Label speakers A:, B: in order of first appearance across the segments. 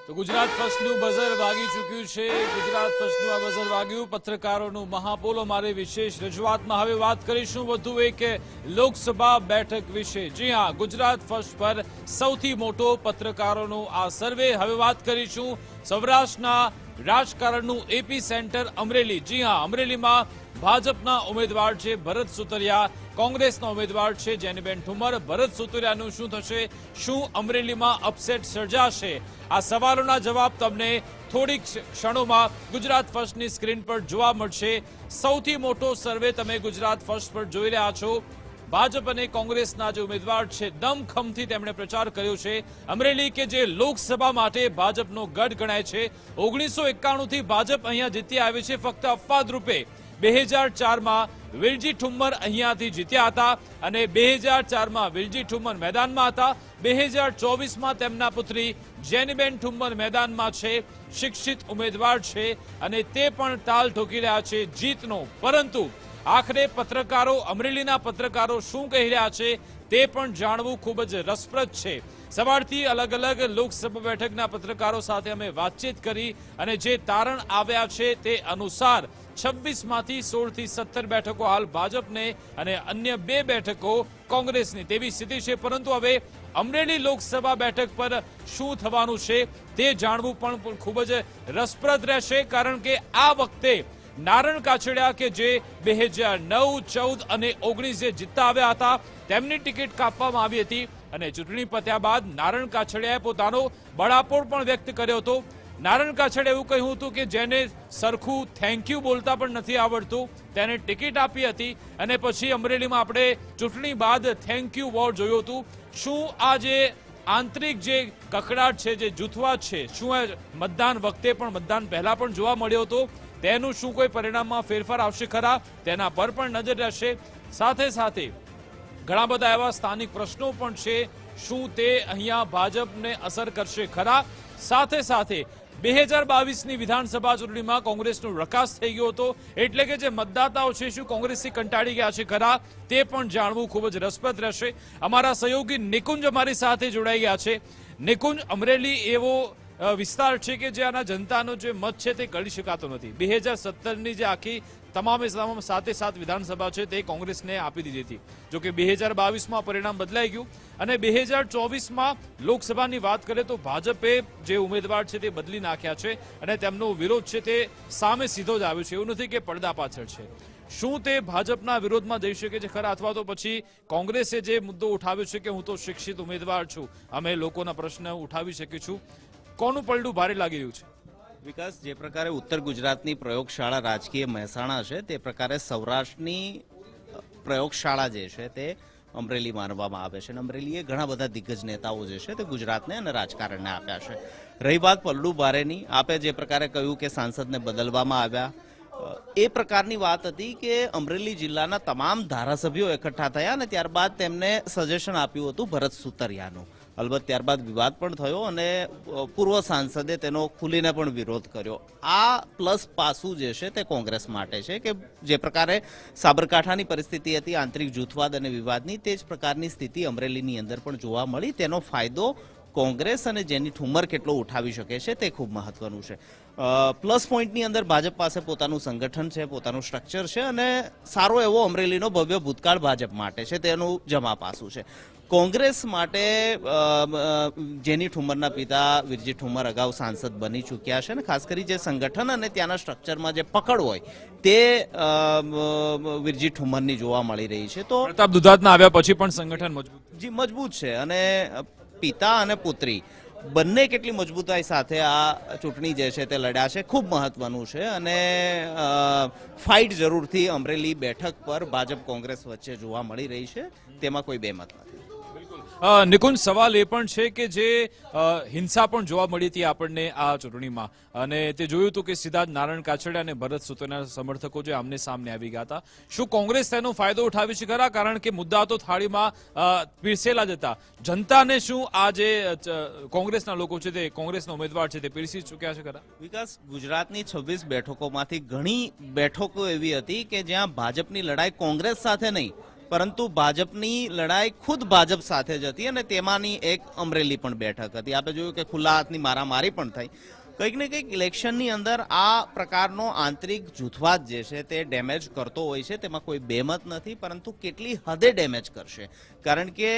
A: તો ગુજરાત ફર્સ્ટનું બઝર વાગી ચૂક્યું છે। ગુજરાત ફર્સ્ટનું આ બઝર વાગ્યું। પત્રકારોનું મહાપોલ અમારી વિશેષ રજૂઆતમાં હવે વાત કરીશું વધુ એક લોકસભા બેઠક વિશે। જી હા, ગુજરાત ફર્સ્ટ પર સૌથી મોટો પત્રકારોનો આ સર્વે। હવે વાત કરીશું સૌરાષ્ટ્રના રાજકારણનું એપી સેન્ટર અમરેલી। જી હા, અમરેલીમાં ભાજપના ઉમેદવાર છે ભરત સુતરિયા, કોંગ્રેસના ઉમેદવાર છે જેનીબેન ઠુમ્મર। ભરત સુતરિયાનું શું થશે? શું અમરેલીમાં અપસેટ સર્જાશે? આ સવાલોના જવાબ તમને થોડીક ક્ષણોમાં ગુજરાત ફર્સ્ટની સ્ક્રીન પર જોવા મળશે। સૌથી મોટો સર્વે તમે ગુજરાત ફર્સ્ટ પર જોઈ રહ્યા છો। ભાજપ અને કોંગ્રેસના જે ઉમેદવાર છે દમખમથી તેમણે પ્રચાર કર્યો છે। અમરેલી કે જે લોકસભા માટે ભાજપનો ગઢ ગણાય છે। 1991 થી ભાજપ અહીંયા જીતી આવી છે ફક્ત અપવાદ રૂપે 2004માં વિલજી ઠુમ્મર અહીંયાથી જીત્યા હતા અને 2004માં વિલજી ઠુમ્મર મેદાનમાં હતા। 2024માં તેમના પુત્રી જેનીબેન ઠુમ્મર મેદાનમાં છે, શિક્ષિત ઉમેદવાર છે અને તે પણ તાલ ઠોકી રહ્યા છે જીતનો। પરંતુ આખરે પત્રકારો, અમરેલીના પત્રકારો શું કહી રહ્યા છે તે પણ જાણવું ખૂબ જ રસપ્રદ છે। સવારથી અલગ અલગ લોકસભા બેઠકના પત્રકારો સાથે અમે વાતચીત કરી અને જે તારણ આવ્યા છે તે અનુસાર 26માંથી 16 થી 17 બેઠકો હાલ ભાજપને અને અન્ય 2 બેઠકો કોંગ્રેસની તેવી સ્થિતિ છે। પરંતુ હવે અમરેલી લોકસભા બેઠક પર શું થવાનું છે તે જાણવું પણ ખૂબ જ રસપ્રદ રહેશે, કારણ કે આ વખતે નારણ કાછડિયા કે જે 2009, 14 અને 19 જે જીતતા આવ્યા હતા તેમની ટિકિટ કાપવામાં આવી હતી અને ચૂંટણી પત્યા બાદ નારણ કાછડિયાએ પોતાનો બળાપોળ પણ વ્યક્ત કર્યો હતો। નારણ કાછડિયાએ એવું કહ્યું હતું કે જેને સરખું થેન્ક યુ બોલતા પણ નથી આવડતું તેને ટિકિટ આપી હતી અને પછી અમરેલીમાં આપણે ચૂંટણી બાદ થેન્ક યુ વોર જોયું હતું। શું આ જે આંતરિક જે કકડાટ છે, જે જૂથવાદ છે, શું આ મતદાન વખતે પણ મતદાન પહેલા પણ જોવા મળ્યો હતો? તેનું શું કોઈ પરિણામમાં ફેરફાર આવશે ખરા? તેના પર પણ નજર રહેશે। સાથે સાથે ઘણા બધા એવા સ્થાનિક પ્રશ્નો પણ છે, શું તે અહીંયા ભાજપને અસર કરશે ખરા? સાથે સાથે 2022ની વિધાનસભા ચૂંટણીમાં કોંગ્રેસનો રકાસ થઈ ગયો હતો, એટલે કે જે મતદાતાઓ છે શું કોંગ્રેસથી કંટાળી ગયા છે ખરા? તે પણ જાણવું ખૂબ જ રસપ્રદ રહેશે। અમારા સહયોગી નિકુંજ અમારી સાથે જોડાઈ ગયા છે। નિકુંજ, અમરેલી એવો વિસ્તાર છે કે જ્યાંના જનતાનો જે મત છે તે કરી શકાતો નથી। 2017ની જે આખી તમામે સાથે સાત વિધાનસભા છે તે કોંગ્રેસને આપી દીધી હતી, જોકે 2022માં પરિણામ બદલાઈ ગયું અને 2024માં લોકસભાની વાત કરીએ તો ભાજપે જે ઉમેદવાર છે તે બદલી નાખ્યા છે અને તેમનો વિરોધ છે તે સામે સીધો જ આવ્યો છે, એવું નથી કે પડદા પાછળ છે। શું તે ભાજપના વિરોધમાં જઈ શકે છે ખરા, અથવા તો પછી કોંગ્રેસે જે મુદ્દો ઉઠાવ્યો છે કે હું તો શિક્ષિત ઉમેદવાર છું, અમે લોકોના પ્રશ્ન ઉઠાવી શકીશું, કોનું પલડું ભારે લાગી રહ્યું છે?
B: વિકાસ, જે પ્રકારે ઉત્તર ગુજરાતની પ્રયોગશાળા રાજકીય મહેસાણા છે તે પ્રકારે સૌરાષ્ટ્રની પ્રયોગશાળા જે છે તે અમરેલી માનવામાં આવે છે અને અમરેલીએ ઘણા બધા દિગ્ગજ નેતાઓ જે છે તે ગુજરાતને અને રાજકારણને આપ્યા છે। રહી વાત પલ્લુ ભારેની, આપે જે પ્રકારે કહ્યું કે સાંસદને બદલવામાં આવ્યા, એ પ્રકારની વાત હતી કે અમરેલી જિલ્લાના તમામ ધારાસભ્યો એકઠા થયા અને ત્યારબાદ તેમને સજેશન આપ્યું હતું ભરત સુતરિયાનું। અલબત્ત ત્યારબાદ વિવાદ પણ થયો અને પૂર્વ સાંસદે તેનો ખુલીને પણ વિરોધ કર્યો। આ પ્લસ પાસું જે છે તે કોંગ્રેસ માટે છે કે જે પ્રકારે સાબરકાંઠાની પરિસ્થિતિ હતી આંતરિક જૂથવાદ અને વિવાદની, તે જ પ્રકારની સ્થિતિ અમરેલીની અંદર પણ જોવા મળી। તેનો ફાયદો કોંગ્રેસ અને જેની ઠુમ્મર કેટલો ઉઠાવી શકે છે તે ખૂબ મહત્વનું છે। પ્લસ પોઈન્ટની અંદર ભાજપ પાસે પોતાનું સંગઠન છે, પોતાનું સ્ટ્રક્ચર છે અને સારો એવો અમરેલીનો ભવ્ય ભૂતકાળ ભાજપ માટે છે, તેનું જમા પાસું છે। કોંગ્રેસ માટે જેની ઠુમ્મરના પિતા વિરજી ઠુમ્મર અગાઉ સાંસદ બની ચૂક્યા છે અને ખાસ કરી જે સંગઠન અને ત્યાંના સ્ટ્રક્ચરમાં જે પકડ હોય તે વિરજી ઠુમ્મરની જોવા મળી રહી છે। તો
A: પ્રતાપ દુધાતના આવ્યા પછી પણ સંગઠન
B: મજબૂત છે અને પિતા અને પુત્રી બંને કેટલી મજબૂતાઈ સાથે આ ચૂંટણી જે છે તે લડ્યા છે ખૂબ મહત્વનું છે અને ફાઇટ જરૂરથી અમરેલી બેઠક પર ભાજપ કોંગ્રેસ વચ્ચે જોવા મળી રહી છે, તેમાં કોઈ બેમત નથી।
A: નિકુંજ, સવાલ એ પણ છે કે જે હિંસા પણ જોવા મળી હતી આપણને આ ચૂંટણીમાં અને તે જોયું હતું કે સીધા જ નારણ કાછડિયા અને ભરત સુતરિયાના સમર્થકો જે આમને સામને આવી ગયા હતા। શું કોંગ્રેસ તેનો ફાયદો ઉઠાવી છે ખરા? કારણ કે મુદ્દા તો થાળીમાં પીરસેલા જ હતા। જનતાને શું આ જે કોંગ્રેસના લોકો છે તે કોંગ્રેસના ઉમેદવાર છે તે પીરસી ચૂક્યા છે ખરા?
B: વિકાસ, ગુજરાતની 26 બેઠકોમાંથી ઘણી બેઠકો એવી હતી કે જ્યાં ભાજપની લડાઈ કોંગ્રેસ સાથે નહીં પરંતુ ભાજપની લડાઈ ખુદ ભાજપ સાથે જ હતી અને તેમાંની એક અમરેલી પણ બેઠક હતી. આપણે જોયું કે ખુલ્લા હાથની મારામારી પણ થઈ. કંઈક ને કંઈક ઇલેક્શનની અંદર આ પ્રકારનો આંતરિક જૂથવાદ જે છે તે ડેમેજ કરતો હોય છે, તેમાં કોઈ બેમત નથી, પરંતુ કેટલી હદે ડેમેજ કરશે, કારણ કે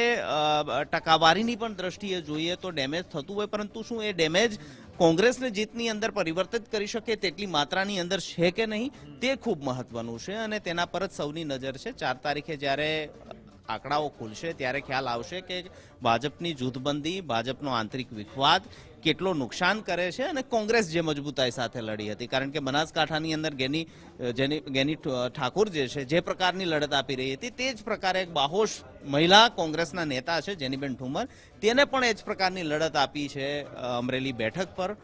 B: ટકાવારીની પણ દ્રષ્ટિએ જોઈએ તો ડેમેજ થતું હોય, પરંતુ શું એ ડેમેજ કોંગ્રેસને જીતની અંદર પરિવર્તિત કરી શકે તેટલી માત્રાની અંદર છે કે નહીં, તે ખૂબ મહત્વનું છે અને તેના પર જ સૌની નજર છે. 4 તારીખે જ્યારે આંકડાઓ ખુલશે ત્યારે ખ્યાલ આવશે કે ભાજપની જૂથબંધી, ભાજપનો આંતરિક વિખવાદ કેટલો નુકસાન કરે છે અને કોંગ્રેસ જે મજબૂતાઈ સાથે લડી હતી. કારણ કે બનાસકાંઠાની અંદર ગેની ઠાકોર જે છે જે પ્રકારની લડત આપી રહી હતી, તે જ પ્રકારે એક બાહોશ મહિલા કોંગ્રેસના નેતા છે જેનીબેન ઠુમર, તેને પણ એ જ પ્રકારની લડત આપી છે અમરેલી બેઠક પર.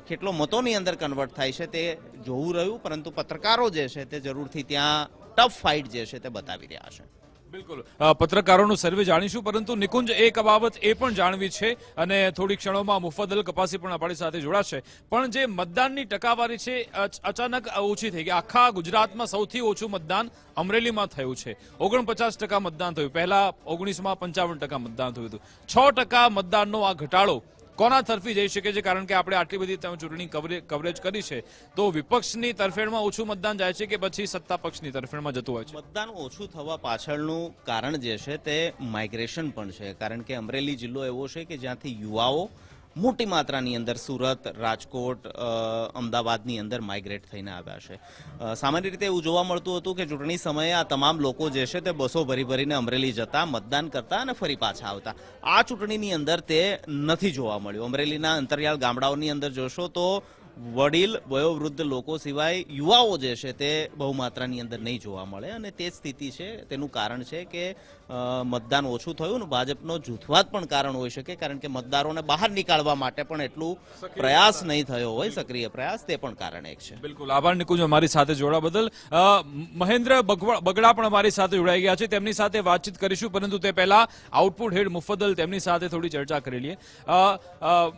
B: કેટલો મતોની અંદર કન્વર્ટ થાય છે તે જોવું રહ્યું, પરંતુ પત્રકારો જે છે તે જરૂરથી ત્યાં ટફ ફાઇટ જે છે તે બતાવી રહ્યા છે.
A: બિલકુલ, પત્રકારોનું સર્વે જાણીશું, પરંતુ નિકુંજ એક બાબત એ પણ જાણવી છે અને થોડી ક્ષણોમાં મુફદ્દલ કપાસી પણ આપણી સાથે જોડાશે. પણ જે મતદાનની ટકાવારી છે અચાનક ઓછી થઈ ગઈ. આખા ગુજરાતમાં સૌથી ઓછું મતદાન અમરેલીમાં થયું છે. 49% મતદાન થયું. પહેલા 19માં 55% મતદાન થયું હતું. 6% મતદાનનો આ ઘટાડો કોના તરફી જઈ શકે છે? કારણ કે આપણે આટલી બધી ચૂંટણી કવરેજ કરી છે, તો વિપક્ષની તરફેણમાં ઓછું મતદાન જાય છે કે પછી સત્તા પક્ષની તરફેણમાં જતું હોય છે?
B: મતદાન ઓછું થવા પાછળનું કારણ જે છે તે માઇગ્રેશન પણ છે. કારણ કે અમરેલી જિલ્લો એવો છે કે જ્યાંથી યુવાઓ મોટી માત્રાની અંદર સુરત, રાજકોટ, અમદાવાદની અંદર માઇગ્રેટ થઈને આવ્યા છે. સામાન્ય રીતે એવું જોવા મળતું હતું કે ચૂંટણી સમયે આ તમામ લોકો જે છે તે બસો ભરીને અમરેલી જતા, મતદાન કરતા અને ફરી પાછા આવતા. આ ચૂંટણીની અંદર તે નથી જોવા મળ્યું. અમરેલીના અંતરિયાળ ગામડાઓની અંદર જોશો તો વડીલ વયોવૃદ્ધ લોકો સિવાય યુવાઓ જે છે તે બહુ માત્રાની અંદર નહીં જોવા મળે અને તે સ્થિતિ છે. તેનું કારણ છે કે મતદાન ઓછું થયું ને ભાજપનો જૂથવાદ પણ કારણ હોઈ શકે, કારણ કે મતદારોને બહાર નીકાળવા માટે પણ એટલું પ્રયાસ નહીં થયો હોય, સક્રિય પ્રયાસ, તે પણ કારણ એક છે.
A: બિલકુલ, આભાર નિકુંજ અમારી સાથે જોડાવા બદલ. મહેન્દ્ર બગડા પણ અમારી સાથે જોડાઈ ગયા છે, તેમની સાથે વાતચીત કરીશું, પરંતુ તે પહેલા આઉટપુટ હેડ મુફદ્દલ તેમની સાથે થોડી ચર્ચા કરી લઈએ.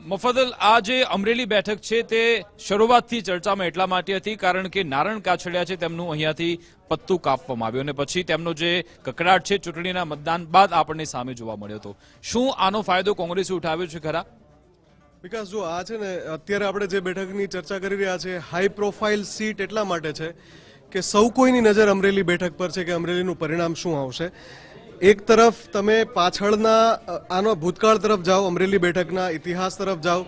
A: મુફદ્દલ, આ જે અમરેલી બેઠક છે તે શરૂઆતથી ચર્ચામાં એટલા માટે હતી કારણ કે નારણ કાછડિયા છે તેમનું અહીંયાથી પત્તું કાપવામાં આવ્યું અને પછી તેમનો જે કકડાટ છે ચૂંટણીના મતદાન બાદ આપણને સામે જોવા મળ્યો હતો. શું આનો ફાયદો કોંગ્રેસે ઉઠાવ્યો છે ખરા?
C: વિકાસ, જો આ છે ને અત્યારે આપણે જે બેઠકની ચર્ચા કરી રહ્યા છે, હાઈ પ્રોફાઇલ સીટ એટલા માટે છે કે સૌ કોઈની નજર અમરેલી બેઠક પર છે કે અમરેલીનું પરિણામ શું આવશે. એક તરફ તમે પાછળના આનો ભૂતકાળ તરફ જાઓ, અમરેલી બેઠકના ઇતિહાસ તરફ જાઓ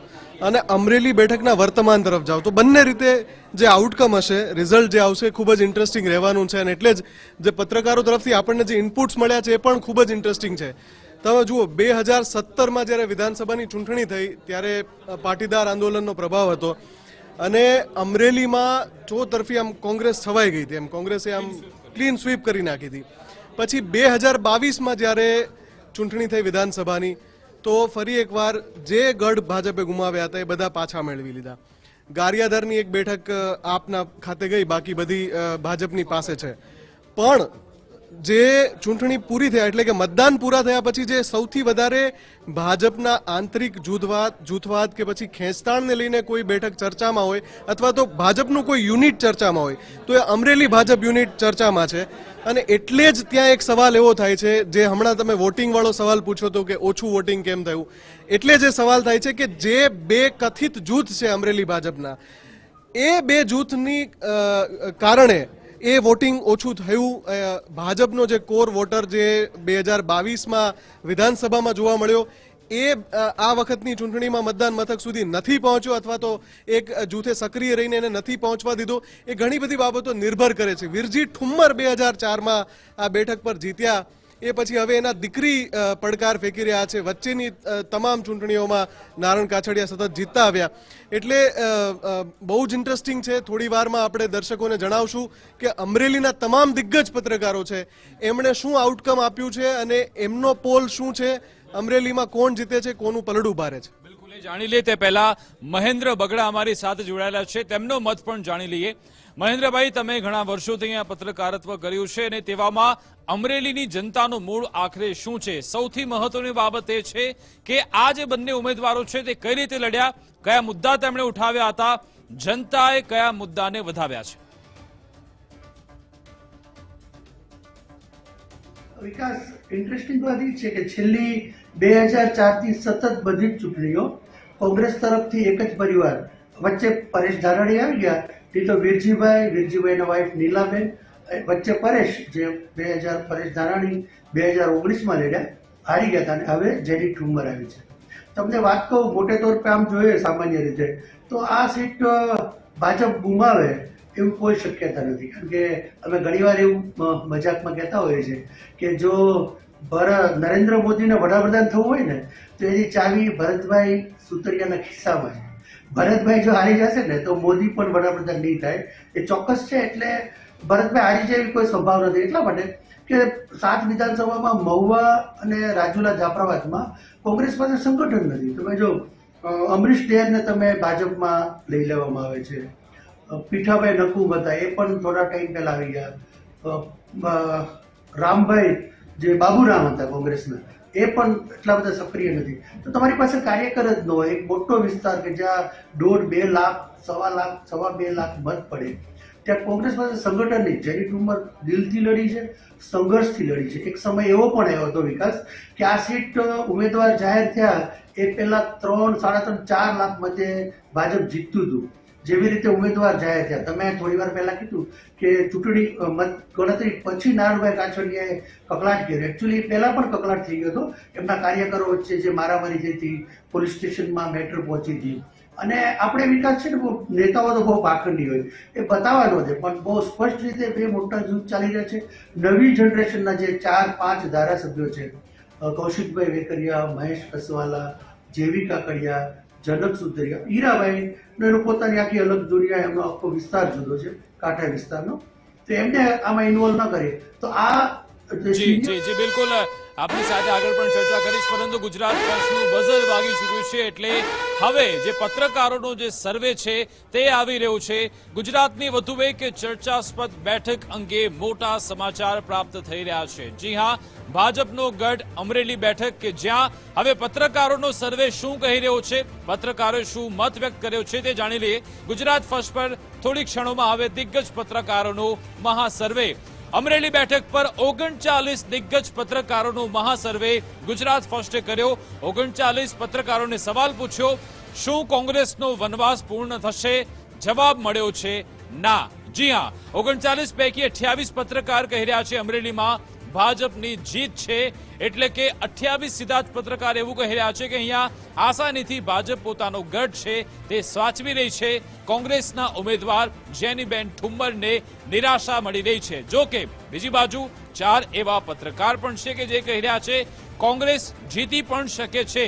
C: અને અમરેલી બેઠકના વર્તમાન તરફ જાઓ, તો બંને રીતે જે આઉટકમ હશે, રિઝલ્ટ જે આવશે ખૂબ જ ઇન્ટરેસ્ટિંગ રહેવાનું છે. અને એટલે જ જે પત્રકારો તરફથી આપણને જે ઇનપુટ્સ મળ્યા છે એ પણ ખૂબ જ ઇન્ટરેસ્ટિંગ છે. તમે જુઓ, 2017માં જ્યારે વિધાનસભાની ચૂંટણી થઈ ત્યારે પાટીદાર આંદોલનનો પ્રભાવ હતો અને અમરેલીમાં ચોતરફી આમ કોંગ્રેસ છવાઈ ગઈ હતી, એમ કોંગ્રેસે આમ ક્લીન સ્વીપ કરી નાખી હતી. પછી 2022માં જ્યારે ચૂંટણી થઈ વિધાનસભાની, તો ફરી એકવાર જે ગઢ ભાજપે ગુમાવ્યા હતા એ બધા પાછા મેળવી લીધા. ગારિયાધારની એક બેઠક આપના ખાતે ગઈ, બાકી બધી ભાજપની પાસે છે. પણ જે ચૂંટણી પૂરી થયા એટલે કે મતદાન પૂરા થયા પછી જે સૌથી વધારે ભાજપના આંતરિક જૂથવાદ કે પછી ખેંચતાણને લઈને કોઈ બેઠક ચર્ચામાં હોય અથવા તો ભાજપનું કોઈ યુનિટ ચર્ચામાં હોય તો એ અમરેલી ભાજપ યુનિટ ચર્ચામાં છે. અને એટલે જ ત્યાં એક સવાલ એવો થાય છે, જે હમણાં તમે વોટિંગ વાળો સવાલ પૂછ્યો હતો કે ઓછું વોટિંગ કેમ થયું, એટલે જે સવાલ થાય છે કે જે બે કથિત જૂથ છે અમરેલી ભાજપના, એ બે જૂથની કારણે એ વોટિંગ ઓછું થયું. ભાજપનો જે કોર વોટર જે 2022માં વિધાનસભામાં જોવા મળ્યો એ આ વખતની ચૂંટણીમાં મતદાન મથક સુધી નથી પહોંચ્યો અથવા તો એક જૂથે સક્રિય રહીને એને નથી પહોંચવા દીધો. એ ઘણી બધી બાબતો નિર્ભર કરે છે. વિરજી ઠુમ્મર 2004માં આ બેઠક પર જીત્યા, એ પછી હવે એના દીકરી પડકાર ફેંકી રહ્યા છે. વચ્ચેની તમામ ચૂંટણીઓમાં નારણ કાછડિયા સતત જીતતા આવ્યા. એટલે બહુ જ ઇન્ટરેસ્ટિંગ છે. થોડી વારમાં આપણે દર્શકોને જણાવશું કે અમરેલીના તમામ દિગ્ગજ પત્રકારો છે એમણે શું આઉટકમ આપ્યું છે અને એમનો પોલ શું છે, અમરેલીમાં કોણ જીતે છે, કોનું પલડું ભારે છે.
A: બિલકુલ, એ જાણી લે તે પહેલા મહેન્દ્ર બગડા અમારી સાથે જોડાયેલા છે, તેમનો મત પણ જાણી લઈએ. મહેન્દ્રભાઈ, તમે ઘણા વર્ષોથી અહીંયા પત્રકારત્વ કર્યું છે અને તેવામાં અમરેલીની જનતાનું મૂળ આખરે શું છે? સૌથી મહત્વની બાબત એ છે કે આ જે બંને ઉમેદવારો છે તે કઈ રીતે લડ્યા, કયા મુદ્દા તેમણે ઉઠાવ્યા હતા, જનતાએ કયા મુદ્દાને વધાવ્યા છે?
D: વિકાસ ઇન્ટરેસ્ટિંગ વાત એ છે કે છેલ્લી 2004થી સતત બધી જ ચૂંટણીઓ કોંગ્રેસ તરફથી એક જ પરિવાર, વચ્ચે પરેશ ધાનાણી આવી ગયા, તે તો વીરજીભાઈના વાઇફ નીલાબેન, વચ્ચે પરેશ જે પરેશ ધાનાણી 2019માં લડ્યા, હારી ગયા હતા, અને હવે જેની ઠુમ્મર આવી છે. તમને વાત કહું, મોટે તौर पे આમ જોઈએ સામાન્ય રીતે તો આ સીટ ભાજપ ગુમાવે એવું કોઈ શક્યતા નથી. કારણ કે અમે ઘણીવાર એવું મજાકમાં કહેતા હોઈએ છીએ કે જો નરેન્દ્ર મોદીને વડાપ્રધાન થવું હોય ને તો એની ચાવી ભરતભાઈ સુતરિયાના ખિસ્સામાં છે. ભરતભાઈ જો હારી જશે ને તો મોદી પણ વડાપ્રધાન નહીં થાય, એ ચોક્કસ છે. એટલે ભરતભાઈ હારી જાય એવી કોઈ સંભાવના નથી. એટલા માટે કે 7 વિધાનસભામાં મહુવા અને રાજુલા જાફરાબાદમાં કોંગ્રેસ પાસે સંગઠન નથી. તમે જો અમરીશ ડેરને તમે ભાજપમાં લઈ લેવામાં આવે છે, પીઠાભાઈ નકુમ હતા, એ પણ થોડા ટાઈમ પહેલા આવી ગયા, રામભાઈ જે બાબુરામ હતા કોંગ્રેસના, એ પણ એટલા બધા સક્રિય નથી. તો તમારી પાસે કાર્યકર જ ન હોય, એક મોટો વિસ્તાર કે જ્યાં 1.5-2 લાખ, 1.5 લાખ મત પડે, ત્યાં કોંગ્રેસ પાસે સંગઠન નહીં. જેની ઠુમ્મર દિલથી લડી છે, સંઘર્ષથી લડી છે. એક સમય એવો પણ આવ્યો હતો વિકાસ કે આ સીટ ઉમેદવાર જાહેર થયા એ પહેલા 3, 3.5, 4 લાખ મતે ભાજપ જીતતું હતું. જેવી રીતે ઉમેદવાર જાહેર થયા, તમે થોડી વાર પહેલા કીધું કે ચૂંટણી મત ગણતરી પછી નારણભાઈ કાછડિયાએ કકળાટ કર્યો. એકચ્યુઅલી પહેલા પણ કકળાટ થઈ ગયો હતો, એમના કાર્યકરો વચ્ચે જે મારામારી થઈ હતી, પોલીસ સ્ટેશનમાં મેટર પહોંચી હતી. અને આપણે વિકાસ છે ને, બહુ નેતાઓ તો બહુ પાખંડી હોય, એ બતાવવાનો છે, પણ બહુ સ્પષ્ટ રીતે બે મોટા જૂથ ચાલી રહ્યા છે. નવી જનરેશનના જે 4-5 ધારાસભ્યો છે, કૌશિકભાઈ વેકરિયા, મહેશ કસવાલા, જેવી કાકડિયા, જનક સુતરિયા, હીરાભાઈ, એનો પોતાની આખી અલગ દુનિયા, એમનો આખો વિસ્તાર જુદો છે કાંઠા વિસ્તારનો, તો એમને આમાં ઇન્વોલ્વ ન કરીએ તો આ
A: જી બિલકુલ આપની સાથે આગળ પણ ચર્ચા કરીશ, પરંતુ ગુજરાત ફર્સ્ટનું બઝર વાગી ચૂક્યું છે. એટલે હવે જે પત્રકારોનો જે સર્વે છે તે આવી રહ્યું છે. ગુજરાતની વધુ એક ચર્ચાસ્પદ બેઠક અંગે મોટા સમાચાર પ્રાપ્ત થઈ રહ્યા છે. જી હા, ભાજપનો ગઢ અમરેલી બેઠક કે જ્યાં હવે પત્રકારોનો સર્વે શું કહી રહ્યો છે, પત્રકારોએ શું મત વ્યક્ત કર્યો છે તે જાણી લઈએ. ગુજરાત ફર્સ્ટ પર થોડી ક્ષણોમાં હવે દિગ્ગજ પત્રકારોનો મહાસર્વે. અમરેલી બેઠક પર 39 દિગ્ગજ પત્રકારોનો મહાસર્વે ગુજરાત ફર્સ્ટે કર્યો. 39 પત્રકારોને સવાલ પૂછ્યો, શું કોંગ્રેસનો વનવાસ પૂર્ણ થશે? જવાબ મળ્યો છે ના. જી હા, 39 પૈકી 28 પત્રકાર કહી રહ્યા છે અમરેલીમાં ભાજપની જીત છે. એટલે કે 28 સીધા જ પત્રકાર એવું કહી રહ્યા છે કે અહીંયા આસાનીથી ભાજપ પોતાનો ગઢ છે તે સાચવી રહી છે. કોંગ્રેસના ઉમેદવાર જેનીબેન ઠુમ્મરને નિરાશા મળી રહી છે. જો કે બીજી બાજુ 4 એવા પત્રકાર પણ છે કે જે કહી રહ્યા છે કોંગ્રેસ જીતી પણ શકે છે.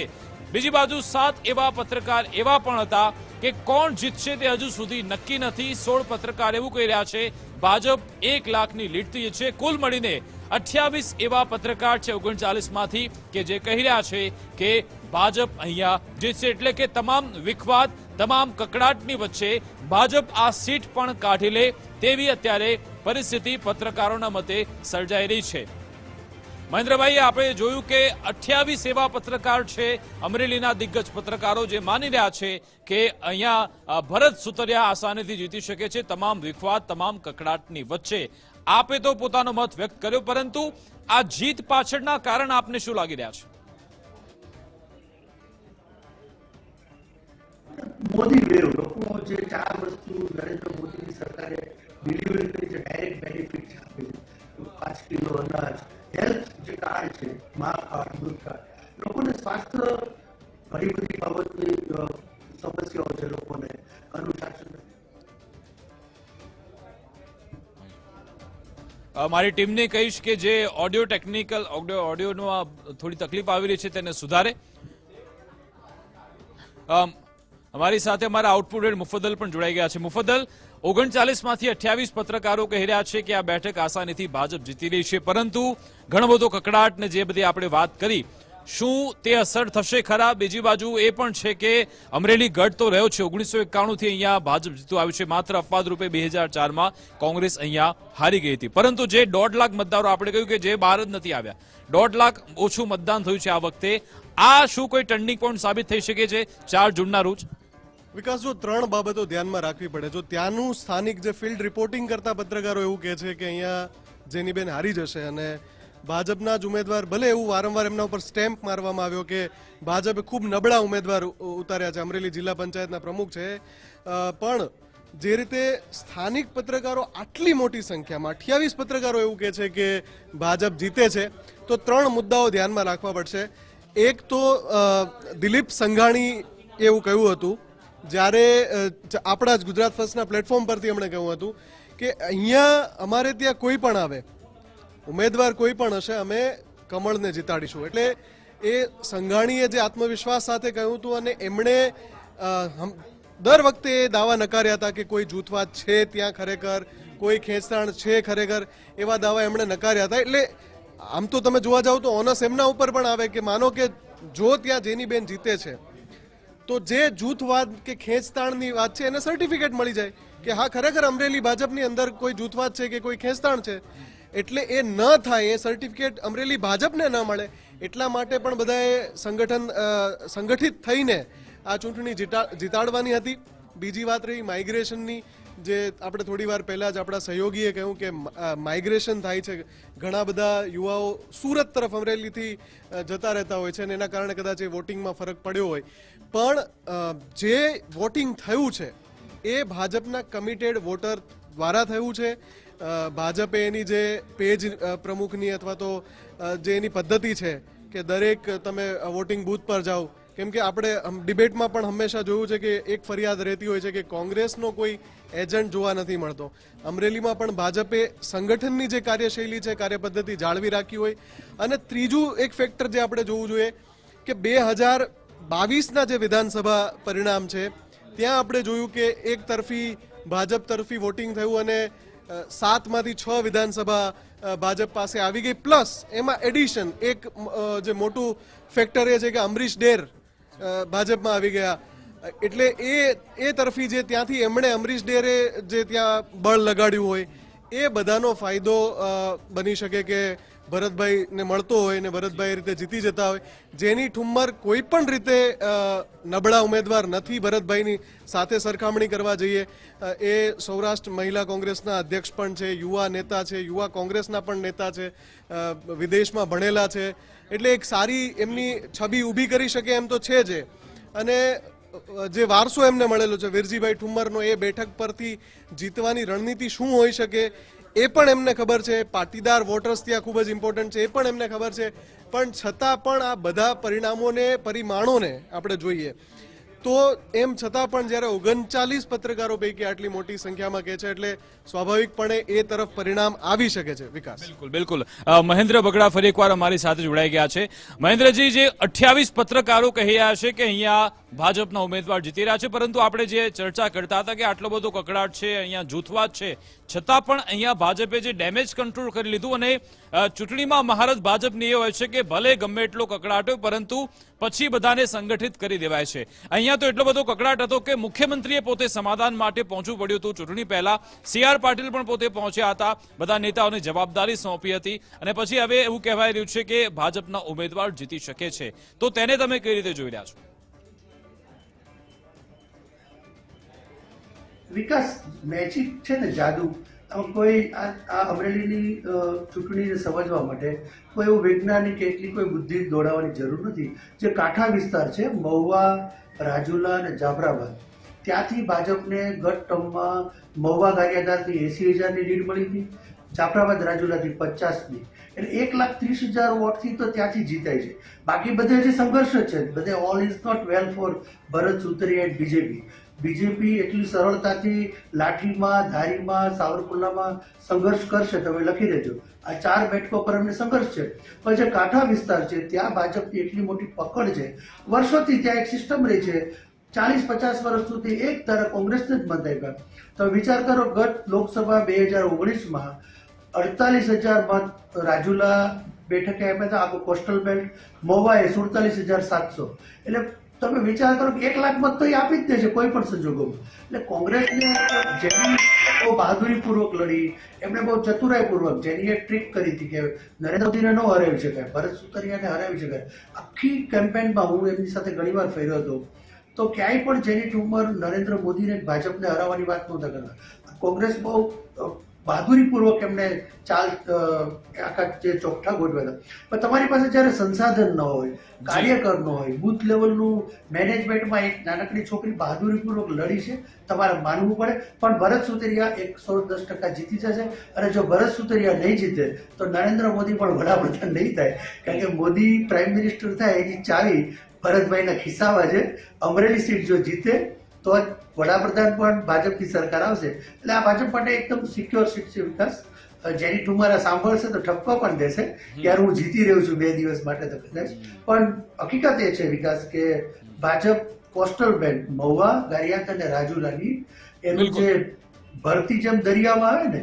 A: બીજી બાજુ 7 એવા પત્રકાર એવા પણ હતા કે કોણ જીતશે તે હજુ સુધી નક્કી નથી. 16 પત્રકાર એવું કહી રહ્યા છે ભાજપ 1 લાખની લીડથી છે. કુલ મળીને 28 એવા પત્રકાર છે 39 માંથી કે જે કહી રહ્યા છે કે ભાજપ અહીંયા જીતશે. એટલે કે તમામ વિખવાદ, તમામ કકડાટની વચ્ચે ભાજપ આ સીટ પણ કાઢી લે તેવી અત્યારે પરિસ્થિતિ પત્રકારોના મતે સર્જાઈ રહી છે. મહેન્દ્રભાઈ, આપણે જોયું કે 28 એવા પત્રકાર છે અમરેલીના દિગ્ગજ પત્રકારો જે માની રહ્યા છે કે અહીંયા ભરત સુતરિયા આસાનીથી જીતી શકે છે તમામ વિખવાદ, તમામ કકડાટની વચ્ચે. આપે તો પોતાનો મત વ્યક્ત કર્યો, પરંતુ આ જીત પાછળના કારણ આપને શું લાગી રહ્યા છે?
D: મોદી વેવ, લોકો જે 4 વસ્તુ નરેન્દ્ર મોદીની સરકારે ડિલિવરી કરી છે, ડાયરેક્ટ બેનિફિટ આપે છે, 5 કિલો અનાજ, હેલ્થ જે કાર્ડ છે, મા કાર્ડ, દૂધ કાર્ડ, લોકોને સ્વાસ્થ્ય, ઘણી બધી બાબતની સમસ્યાઓ છે, લોકોને અનુશાસન.
A: મારી ટીમને કહીશ કે જે ઓડિયો ટેકનિકલ ઓડિયોનો થોડી તકલીફ આવી રહી છે તેને સુધારે. અમારી સાથે અમારા આઉટપુટ હેડ મુફદ્દલ પણ જોડાઈ ગયા છે. મુફદ્દલ, 39 માંથી 28 પત્રકારો કહી રહ્યા છે કે આ બેઠક આસાનીથી ભાજપ જીતી રહી છે, પરંતુ ઘણો બધો કકડાટ ને જે બધી આપણે વાત કરી, શું તે અસર થશે ખરા? બીજી બાજુ એ પણ છે કે અમરેલી ગઢ તો રહ્યો છે, 1991 થી અહીંયા ભાજપ જીતું આવ્યું છે. માત્ર અપવાદ રૂપે 2004માં કોંગ્રેસ અહીંયા હારી ગઈ હતી, પરંતુ જે 1.5 લાખ મતદારો આપણે કહ્યું કે જે બહાર જ નથી આવ્યા, 1.5 લાખ ઓછું મતદાન થયું છે આ વખતે. આ શું કોઈ ટર્નિંગ પોઈન્ટ સાબિત થઈ શકે છે 4 જૂનના રોજ?
C: વિકાસ, જો 3 બાબતો ધ્યાનમાં રાખવી પડે. જો ત્યાંનું સ્થાનિક જે ફિલ્ડ રિપોર્ટિંગ કરતા પત્રકારો એવું કહે છે કે અહીંયા જેનીબેન હારી જશે અને ભાજપના જ ઉમેદવાર, ભલે એવું વારંવાર એમના ઉપર સ્ટેમ્પ મારવામાં આવ્યો કે ભાજપે ખૂબ નબળા ઉમેદવાર ઉતાર્યા છે, અમરેલી જિલ્લા પંચાયતના પ્રમુખ છે, પણ જે રીતે સ્થાનિક પત્રકારો આટલી મોટી સંખ્યામાં 28 પત્રકારો એવું કહે છે કે ભાજપ જીતે છે, તો 3 મુદ્દાઓ ધ્યાનમાં રાખવા પડશે. એક તો દિલીપ સંઘાણી એવું કહ્યું હતું જ્યારે આપણા જ ગુજરાત ફર્સ્ટના પ્લેટફોર્મ પરથી એમણે કહ્યું હતું કે અહીંયા અમારે ત્યાં કોઈ પણ આવે, ઉમેદવાર કોઈ પણ હશે, અમે કમળને જીતાડીશું. એટલે એ સંઘાણીએ જે આત્મવિશ્વાસ સાથે કહ્યું હતું અને એમણે દર વખતે એ દાવા નકાર્યા હતા કે કોઈ જૂથવાદ છે ત્યાં, ખરેખર કોઈ ખેંચતાણ છે ખરેખર, એવા દાવા એમણે નકાર્યા હતા. એટલે આમ તો તમે જોવા જાવ તો ઓનસ એમના ઉપર પણ આવે કે માનો કે જો ત્યાં જેનીબેન જીતે છે તો જે જૂથવાદ કે ખેંચતાણની વાત છે એને સર્ટિફિકેટ મળી જાય કે હા ખરેખર અમરેલી ભાજપની અંદર કોઈ જૂથવાદ છે કે કોઈ ખેંચતાણ છે. એટલે એ ન થાય, એ સર્ટિફિકેટ અમરેલી ભાજપને ન મળે, એટલા માટે પણ બધાએ સંગઠિત થઈને આ ચૂંટણી જીતાડવાની હતી. બીજી વાત રહી માઇગ્રેશનની, જે આપણે થોડી વાર પહેલા જ આપણા સહયોગીએ કહ્યું કે માઇગ્રેશન થાય છે, ઘણા બધા યુવાઓ સુરત તરફ અમરેલીથી જતા રહેતા હોય છે અને એના કારણે કદાચ એ વોટિંગમાં ફરક પડ્યો હોય, પણ જે વોટિંગ થયું છે એ ભાજપના કમિટેડ વોટર દ્વારા થયું છે. ભાજપે એની જે પેજ પ્રમુખની અથવા તો જે એની પદ્ધતિ છે કે દરેક તમે વોટિંગ બૂથ પર જાઓ, કેમ કે આપણે ડિબેટમાં પણ હંમેશા જોયું છે કે એક ફરિયાદ રહેતી હોય છે કે કોંગ્રેસનો કોઈ એજન્ટ જોવા નથી મળતો. અમરેલીમાં પણ ભાજપે સંગઠનની જે કાર્યશૈલી છે, કાર્યપદ્ધતિ જાળવી રાખી હોય. અને ત્રીજું એક ફેક્ટર જે આપણે જોવું જોઈએ કે 2022ના જે વિધાનસભા પરિણામ છે ત્યાં આપણે જોયું કે એક તરફી ભાજપ તરફી વોટિંગ થયું અને 7માંથી 6 વિધાનસભા ભાજપ પાસે આવી ગઈ. પ્લસ એમાં એડિશન એક જે મોટું ફેક્ટર એ છે કે અમરીશ ડેર ભાજપમાં આવી ગયા. એટલે એ તરફી જે ત્યાંથી એમણે અમરીશ ડેરે જે ત્યાં બળ લગાડ્યું હોય એ બધાનો ફાયદો બની શકે કે ભરતભાઈને મળતો હોય ને ભરતભાઈ રીતે જીતી જતા હોય. જેની ઠુમ્મર કોઈ પણ રીતે નબળા ઉમેદવાર નથી ભરતભાઈની સાથે સરખામણી કરવા જઈએ. એ સૌરાષ્ટ્ર મહિલા કોંગ્રેસના અધ્યક્ષ પણ છે, યુવા નેતા છે, યુવા કોંગ્રેસના પણ નેતા છે, વિદેશમાં ભણેલા છે, એટલે એક સારી એમની છબી ઊભી કરી શકે એમ તો છે જ. અને જે વારસો એમને મળેલો છે વીરજીભાઈ ઠુમ્મરનો, એ બેઠક પરથી જીતવાની રણનીતિ શું હોઈ શકે એ પણ એમને ખબર છે. પાટીદાર વોટર્સ ત્યાં ખૂબ જ ઇમ્પોર્ટન્ટ છે, એ પણ એમને ખબર છે. પણ છતાં પણ આ બધા પરિમાણોને આપણે જોઈએ તો એમ છતાં પણ જ્યારે 39 પત્રકારો પૈકી આટલી મોટી સંખ્યામાં કહે છે એટલે સ્વાભાવિકપણે એ તરફ પરિણામ આવી શકે છે. વિકાસ,
A: બિલકુલ. મહેન્દ્ર બગડા ફરી એકવાર અમારી સાથે જોડાઈ ગયા છે. મહેન્દ્રજી, જે 28 પત્રકારો કહી રહ્યા છે કે અહીંયા ભાજપના ઉમેદવાર જીતી રહ્યા છે, પરંતુ આપણે જે ચર્ચા કરતા હતા કે આટલો બધો કકડાટ છે, અહીંયા જૂથવાદ છે, છતાં પણ અહીંયા ભાજપે જે ડેમેજ કંટ્રોલ કરી લીધું. અને ચૂંટણીમાં મહારત ભાજપની એ હોય છે કે ભલે ગમે એટલો કકડાટ હોય પરંતુ પછી બધાને સંગઠિત કરી દેવાય છે. અહીંયા તો એટલો બધો કકડાટ હતો કે મુખ્યમંત્રીએ પોતે સમાધાન માટે પહોંચવું પડ્યું હતું. ચૂંટણી પહેલા CR પાટીલ પણ પોતે પહોંચ્યા હતા, બધા નેતાઓને જવાબદારી સોંપી હતી અને પછી હવે એવું કહેવાય રહ્યું છે કે ભાજપના ઉમેદવાર જીતી શકે છે. તો તેને તમે કઈ રીતે જોઈ રહ્યા છો?
D: વિકાસ, મેજિક છે ને, જાદુ. કોઈ આ અમરેલીની ચૂંટણીને સમજવા માટે કોઈ એવું વૈજ્ઞાનિક એટલી કોઈ બુદ્ધિ દોડાવવાની જરૂર નથી. જે કાંઠા વિસ્તાર છે, મહુવા, રાજુલા અને જાફરાબાદ, ત્યાંથી ભાજપને ગત ટર્મમાં મહુવા ગારિયાધારથી 80,000ની લીડ મળી હતી, જાફરાબાદ રાજુલાથી 50ની, એટલે 1,30,000 વોટથી તો ત્યાંથી જીતાય છે. બાકી બધે જે સંઘર્ષ જ છે, બધે all is not well for Bharat Sutariya and BJP એટલી સરળતાથી લાઠીમાં, ધારીમાં, સાવરકુંડલામાં સંઘર્ષ કરશે, તમે લખી દેજો. આ 4 બેઠકો પર અમને સંઘર્ષ છે. પણ જે કાંઠા વિસ્તાર છે ત્યાં ભાજપની એટલી મોટી પકડ છે, વર્ષોથી ત્યાં એક સિસ્ટમ રહી છે, 40-50 વર્ષ સુધી એક તરફ કોંગ્રેસને જ મત આપ્યા. તો વિચાર કરો, ગત લોકસભા 2019માં 48,000 મત રાજુલા બેઠકે આપ્યા હતા, આખો કોસ્ટલ બેલ્ટ. મહુવાએ 47,700. એટલે તમે વિચાર કરો કે 1 લાખ મત તો એ આપી જ દે છે કોઈ પણ સંજોગોમાં. એટલે કોંગ્રેસને જેની બહુ બહાદુરીપૂર્વક લડી, એમણે બહુ ચતુરાઈપૂર્વક જેની એક ટ્રીક કરી હતી કે નરેન્દ્ર મોદીને ન હરાવી શકાય, ભરત સુતરિયાને હરાવી શકાય. આખી કેમ્પેનમાં હું એમની સાથે ઘણીવાર ફર્યો હતો તો ક્યાંય પણ જેની ઠુમ્મર નરેન્દ્ર મોદીને ભાજપને હરાવવાની વાત નહોતા કરતા. કોંગ્રેસ બહુ બહાદુરીપૂર્વક એમને આખા જે ચોકઠા ગોઠવ્યા હતા. પણ તમારી પાસે જ્યારે સંસાધન ન હોય, કાર્યકર ન હોય, બુથ લેવલનું મેનેજમેન્ટમાં એક નાનકડી છોકરી બહાદુરીપૂર્વક લડી છે, તમારે માનવું પડે. પણ ભરત સુતરિયા 110% જીતી જશે. અને જો ભરત સુતરિયા નહીં જીતે તો નરેન્દ્ર મોદી પણ વડાપ્રધાન નહીં થાય, કારણ કે મોદી પ્રાઇમ મિનિસ્ટર થાય એની ચાવી ભરતભાઈના ખિસ્સામાં છે. અમરેલી સીટ જો જીતે તો જ વડાપ્રધાન પણ ભાજપની સરકાર આવશે. એટલે આ ભાજપ માટે એકદમ સિક્યોર સીટ છે વિકાસ. જેની ટુમારા સાંભળશે તો ઠપકો પણ દેશે કે યાર હું જીતી રહ્યો છું 2 દિવસ માટે તો કદાચ. પણ હકીકત એ છે વિકાસ કે ભાજપ કોસ્ટલ બેલ્ટ મહુવા, ગારિયાક અને રાજુલાની એનું જે ભરતી જેમ દરિયામાં આવે ને